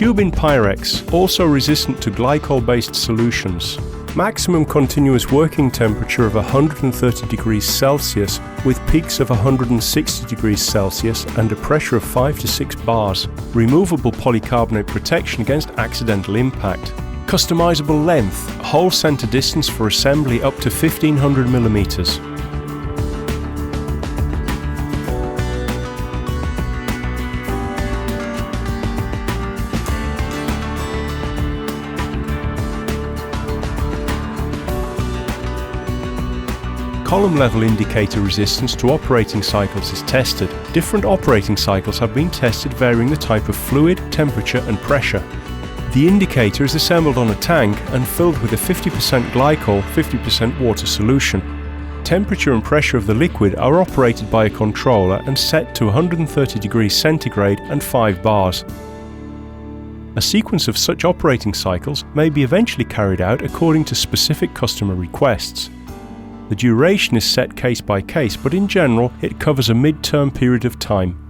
tube in Pyrex, also resistant to glycol-based solutions. Maximum continuous working temperature of 130 degrees Celsius with peaks of 160 degrees Celsius and a pressure of 5 to 6 bars. Removable polycarbonate protection against accidental impact. Customizable length, hole center distance for assembly up to 1500 millimeters. Column level indicator resistance to operating cycles is tested. Different operating cycles have been tested varying the type of fluid, temperature and pressure. The indicator is assembled on a tank and filled with a 50% glycol, 50% water solution. Temperature and pressure of the liquid are operated by a controller and set to 130 degrees centigrade and 5 bars. A sequence of such operating cycles may be eventually carried out according to specific customer requests. The duration is set case by case, but in general it covers a mid-term period of time.